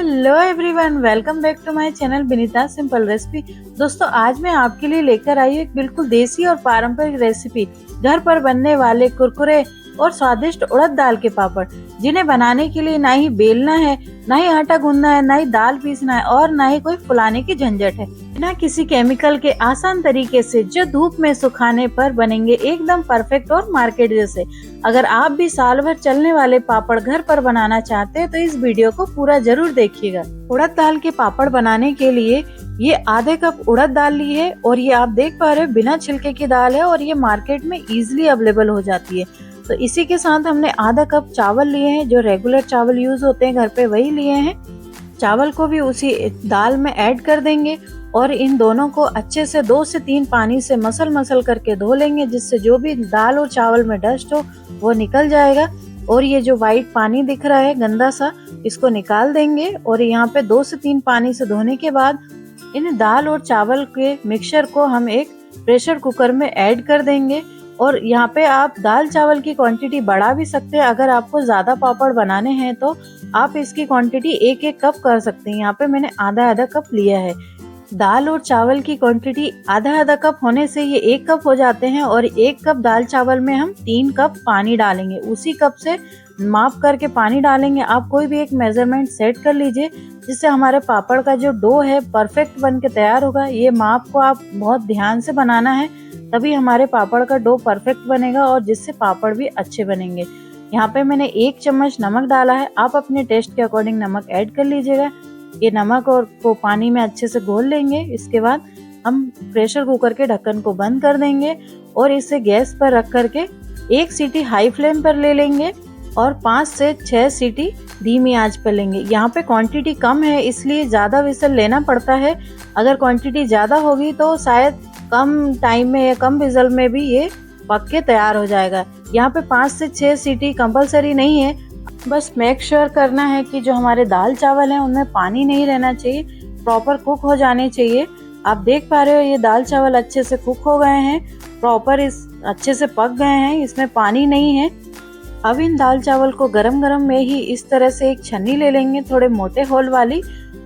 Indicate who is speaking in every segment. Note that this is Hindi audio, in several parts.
Speaker 1: Hello everyone, welcome back to my channel Vinita simple recipe. दोस्तों, आज मैं आपके लिए लेकर आई हूँ एक बिल्कुल देसी और पारंपरिक रेसिपी, घर पर बनने वाले कुरकुरे और स्वादिष्ट उड़द दाल के पापड़, जिन्हें बनाने के लिए ना ही बेलना है, ना ही आटा गूंदना है, ना ही दाल पीसना है और ना ही कोई फुलाने की झंझट है। बिना किसी केमिकल के आसान तरीके से जो धूप में सुखाने पर बनेंगे एकदम परफेक्ट और मार्केट जैसे। अगर आप भी साल भर चलने वाले पापड़ घर पर बनाना चाहते हैं तो इस वीडियो को पूरा जरूर देखिएगा। उड़द दाल के पापड़ बनाने के लिए ये आधे कप उड़द दाल ली है और ये आप देख पा रहे हो बिना छिलके की दाल है और ये मार्केट में इजीली अवेलेबल हो जाती है। तो इसी के साथ हमने आधा कप चावल लिए हैं, जो रेगुलर चावल यूज होते हैं घर पे वही लिए हैं। चावल को भी उसी दाल में ऐड कर देंगे और इन दोनों को अच्छे से 2 से 3 पानी से मसल करके धो लेंगे, जिससे जो भी दाल और चावल में डस्ट हो वो निकल जाएगा। और ये जो व्हाइट पानी दिख रहा है गंदा सा, इसको निकाल देंगे। और यहाँ पे 2 से 3 पानी से धोने के बाद इन दाल और चावल के मिक्सचर को हम एक प्रेशर कुकर में ऐड कर देंगे। और यहाँ पे आप दाल चावल की क्वांटिटी बढ़ा भी सकते हैं। अगर आपको ज्यादा पापड़ बनाने हैं तो आप इसकी क्वांटिटी 1-1 कप कर सकते हैं। यहाँ पे मैंने आधा कप लिया है। दाल और चावल की क्वांटिटी आधा कप होने से ये 1 कप हो जाते हैं और 1 कप दाल चावल में हम 3 कप पानी डालेंगे। उसी कप से माप करके पानी डालेंगे। आप कोई भी एक मेजरमेंट सेट कर लीजिए, जिससे हमारे पापड़ का जो डो है परफेक्ट बन के तैयार होगा। ये माप को आप बहुत ध्यान से बनाना है, तभी हमारे पापड़ का डो परफेक्ट बनेगा और जिससे पापड़ भी अच्छे बनेंगे। यहाँ पे मैंने 1 चम्मच नमक डाला है। आप अपने टेस्ट के अकॉर्डिंग नमक ऐड कर लीजिएगा। ये नमक और को पानी में अच्छे से घोल लेंगे। इसके बाद हम प्रेशर कुकर के ढक्कन को बंद कर देंगे और इसे गैस पर रख करके 1 सीटी हाई फ्लेम पर ले लेंगे और 5 से 6 सीटी धीमी आंच पर लेंगे। यहाँ पे क्वांटिटी कम है इसलिए ज़्यादा विसल लेना पड़ता है। अगर क्वांटिटी ज़्यादा होगी तो शायद कम टाइम में या कम विसल में भी ये पक के तैयार हो जाएगा। यहाँ पे 5 से 6 सीटी कंपलसरी नहीं है, बस मेक श्योर करना है कि जो हमारे दाल चावल हैं उनमें पानी नहीं रहना चाहिए, प्रॉपर कुक हो जाने चाहिए। आप देख पा रहे हो ये दाल चावल अच्छे से कुक हो गए हैं, प्रॉपर इस अच्छे से पक गए हैं, इसमें पानी नहीं है। अब इन दाल चावल को गरम में ही इस तरह से एक छन्नी ले लेंगे, थोड़े मोटे होल वाली,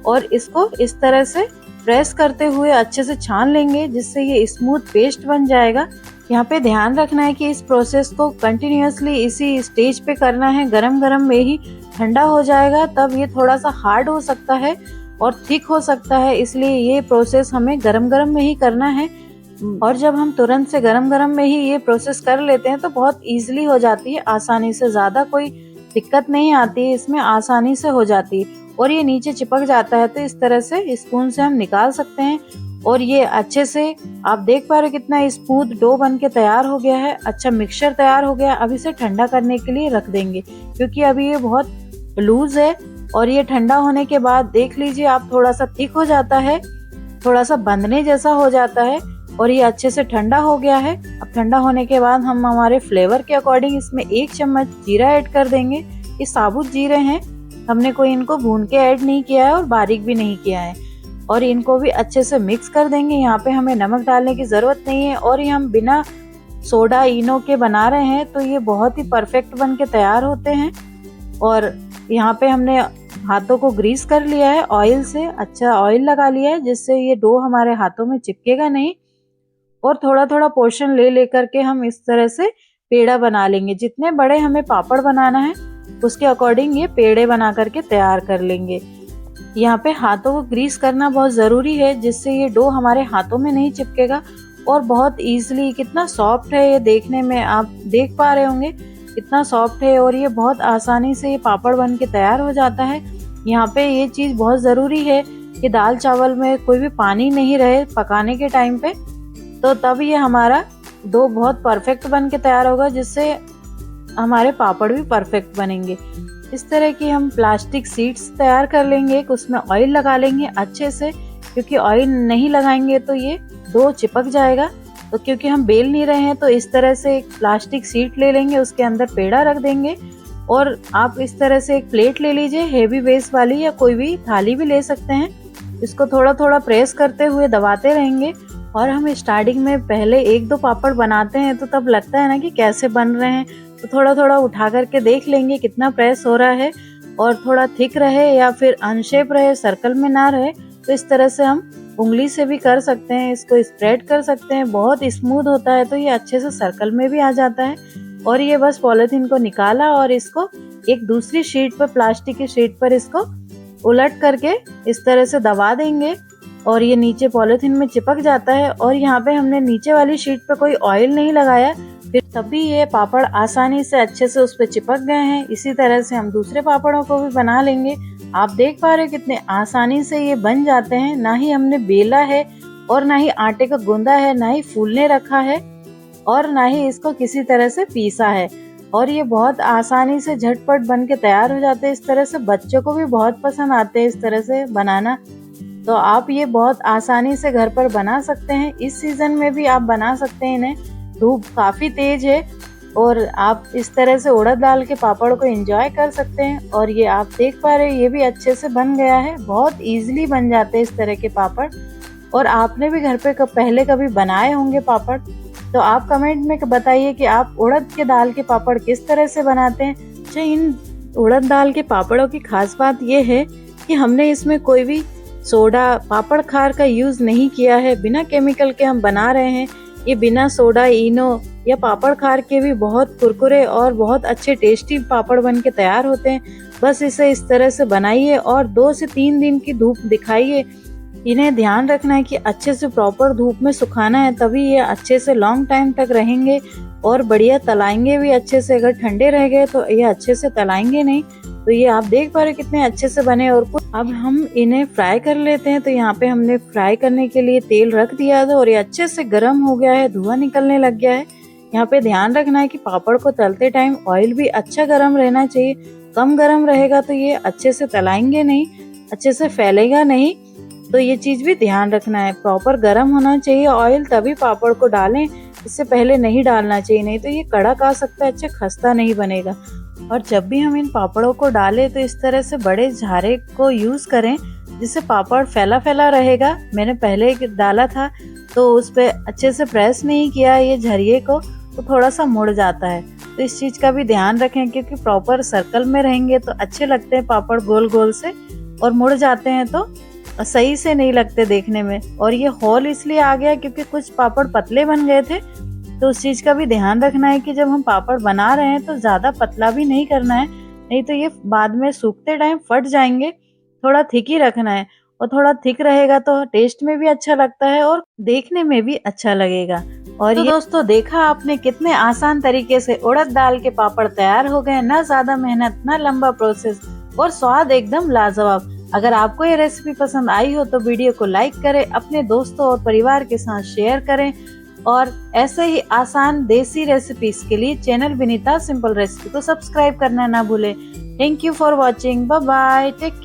Speaker 1: और इसको इस तरह से प्रेस करते हुए अच्छे से छान लेंगे, जिससे ये स्मूथ पेस्ट बन जाएगा। यहाँ पे ध्यान रखना है कि इस प्रोसेस को कंटिन्यूअसली इसी स्टेज पे करना है। गरम में ही ठंडा हो जाएगा तब ये थोड़ा सा हार्ड हो सकता है और थिक हो सकता है, इसलिए ये प्रोसेस हमें गरम में ही करना है। और जब हम तुरंत से गरम में ही ये प्रोसेस कर लेते हैं तो बहुत इजीली हो जाती है, आसानी से, ज्यादा कोई दिक्कत नहीं आती है, इसमें आसानी से हो जाती है। और ये नीचे चिपक जाता है तो इस तरह से स्पून से हम निकाल सकते हैं। और ये अच्छे से आप देख पा रहे हो कितना स्मूथ डो बन के तैयार हो गया है, अच्छा मिक्सचर तैयार हो गया। अब इसे ठंडा करने के लिए रख देंगे, क्योंकि अभी ये बहुत लूज है। और ये ठंडा होने के बाद देख लीजिए आप, थोड़ा सा थिक हो जाता है, थोड़ा सा बंधने जैसा हो जाता है और ये अच्छे से ठंडा हो गया है। अब ठंडा होने के बाद हम हमारे फ्लेवर के अकॉर्डिंग इसमें 1 चम्मच जीरा ऐड कर देंगे। ये साबुत जीरे हैं, हमने कोई इनको भून के ऐड नहीं किया है और बारीक भी नहीं किया है। और इनको भी अच्छे से मिक्स कर देंगे। यहाँ पे हमें नमक डालने की जरूरत नहीं है और ये हम बिना सोडा इनो के बना रहे हैं तो ये बहुत ही परफेक्ट बन के तैयार होते हैं। और यहाँ पे हमने हाथों को ग्रीस कर लिया है ऑयल से, अच्छा ऑयल लगा लिया है, जिससे ये डो हमारे हाथों में चिपकेगा नहीं। और थोड़ा पोर्शन ले करके हम इस तरह से पेड़ा बना लेंगे। जितने बड़े हमें पापड़ बनाना है उसके अकॉर्डिंग ये पेड़े बना करके तैयार कर लेंगे। यहाँ पे हाथों को ग्रीस करना बहुत ज़रूरी है, जिससे ये डो हमारे हाथों में नहीं चिपकेगा और बहुत इजीली, कितना सॉफ्ट है ये, देखने में आप देख पा रहे होंगे कितना सॉफ्ट है। और ये बहुत आसानी से ये पापड़ बन के तैयार हो जाता है। यहाँ पे ये चीज़ बहुत ज़रूरी है कि दाल चावल में कोई भी पानी नहीं रहे पकाने के टाइम पे, तो तब ये हमारा डो बहुत परफेक्ट बन के तैयार होगा, जिससे हमारे पापड़ भी परफेक्ट बनेंगे। इस तरह की हम प्लास्टिक शीट्स तैयार कर लेंगे, उसमें ऑयल लगा लेंगे अच्छे से, क्योंकि ऑयल नहीं लगाएंगे तो ये डो चिपक जाएगा। तो क्योंकि हम बेल नहीं रहे हैं तो इस तरह से एक प्लास्टिक शीट ले लेंगे, उसके अंदर पेड़ा रख देंगे। और आप इस तरह से एक प्लेट ले लीजिए, हेवी बेस वाली, या कोई भी थाली भी ले सकते हैं। इसको थोड़ा प्रेस करते हुए दबाते रहेंगे। और हम स्टार्टिंग में पहले 1-2 पापड़ बनाते हैं तो तब लगता है ना कि कैसे बन रहे हैं, तो थोड़ा उठा करके देख लेंगे कितना प्रेस हो रहा है और थोड़ा थिक रहे या फिर अनशेप रहे, सर्कल में ना रहे, तो इस तरह से हम उंगली से भी कर सकते हैं, इसको स्प्रेड कर सकते हैं। बहुत स्मूथ होता है तो ये अच्छे से सर्कल में भी आ जाता है। और ये बस पॉलिथीन को निकाला और इसको एक दूसरी शीट पर, प्लास्टिक की शीट पर इसको उलट करके इस तरह से दबा देंगे और ये नीचे पॉलिथीन में चिपक जाता है। और यहाँ पे हमने नीचे वाली शीट पे कोई ऑयल नहीं लगाया, फिर तभी ये पापड़ आसानी से अच्छे से उस पे चिपक गए हैं। इसी तरह से हम दूसरे पापड़ों को भी बना लेंगे। आप देख पा रहे हो कितने आसानी से ये बन जाते हैं। ना ही हमने बेला है और ना ही आटे का गूंदा है, ना ही फूलने रखा है और ना ही इसको किसी तरह से पीसा है। और ये बहुत आसानी से झटपट बन के तैयार हो जाते हैं। इस तरह से बच्चों को भी बहुत पसंद आते हैं इस तरह से बनाना। तो आप ये बहुत आसानी से घर पर बना सकते हैं। इस सीजन में भी आप बना सकते हैं इन्हें। धूप काफ़ी तेज है और आप इस तरह से उड़द दाल के पापड़ को एंजॉय कर सकते हैं। और ये आप देख पा रहे हैं ये भी अच्छे से बन गया है। बहुत इजीली बन जाते हैं इस तरह के पापड़। और आपने भी घर पे पहले कभी बनाए होंगे पापड़, तो आप कमेंट में बताइए कि आप उड़द के दाल के पापड़ किस तरह से बनाते हैं। तो इन उड़द दाल के पापड़ों की खास बात ये है कि हमने इसमें कोई भी सोडा, पापड़ खार का यूज नहीं किया है। बिना केमिकल के हम बना रहे हैं। ये बिना सोडा, इनो या पापड़ खार के भी बहुत कुरकुरे और बहुत अच्छे टेस्टी पापड़ बन के तैयार होते हैं। बस इसे इस तरह से बनाइए और 2 से 3 दिन की धूप दिखाइए। इन्हें ध्यान रखना है कि अच्छे से प्रॉपर धूप में सुखाना है, तभी ये अच्छे से लॉन्ग टाइम तक रहेंगे और बढ़िया तलाएंगे भी अच्छे से। अगर ठंडे रह गए तो ये अच्छे से तलाएंगे नहीं। तो ये आप देख पा रहे कितने अच्छे से बने। और अब हम इन्हें फ्राई कर लेते हैं। तो यहाँ पे हमने फ्राई करने के लिए तेल रख दिया था और ये अच्छे से गर्म हो गया है, धुआं निकलने लग गया है। यहाँ पे ध्यान रखना है कि पापड़ को तलते टाइम ऑयल भी अच्छा गर्म रहना चाहिए। कम गर्म रहेगा तो ये अच्छे से तलाएंगे नहीं, अच्छे से फैलेगा नहीं। तो ये चीज भी ध्यान रखना है, प्रॉपर गर्म होना चाहिए ऑयल, तभी पापड़ को डालें। इससे पहले नहीं डालना चाहिए, नहीं तो ये कड़क आ सकता है, अच्छा खस्ता नहीं बनेगा। और जब भी हम इन पापड़ों को डालें तो इस तरह से बड़े झारे को यूज करें जिससे पापड़ फैला फैला रहेगा। मैंने पहले डाला था तो उस पे अच्छे से प्रेस नहीं किया ये झरिए को, तो थोड़ा सा मुड़ जाता है। तो इस चीज का भी ध्यान रखें, क्योंकि प्रॉपर सर्कल में रहेंगे तो अच्छे लगते हैं पापड़ गोल गोल से, और मुड़ जाते हैं तो सही से नहीं लगते देखने में। और ये होल इसलिए आ गया क्योंकि कुछ पापड़ पतले बन गए थे। तो उस चीज का भी ध्यान रखना है कि जब हम पापड़ बना रहे हैं तो ज्यादा पतला भी नहीं करना है, नहीं तो ये बाद में सूखते टाइम फट जाएंगे। थोड़ा थिक ही रखना है, और थोड़ा थिक रहेगा तो टेस्ट में भी अच्छा लगता है और देखने में भी अच्छा लगेगा। और तो दोस्तों देखा आपने कितने आसान तरीके से उड़द दाल के पापड़ तैयार हो गए। ना ज्यादा मेहनत, ना लंबा प्रोसेस, और स्वाद एकदम लाजवाब। अगर आपको ये रेसिपी पसंद आई हो तो वीडियो को लाइक करें, अपने दोस्तों और परिवार के साथ शेयर करें। और ऐसे ही आसान देसी रेसिपीज के लिए चैनल विनीता सिंपल रेसिपी को सब्सक्राइब करना ना भूलें। Thank you for watching. Bye bye, take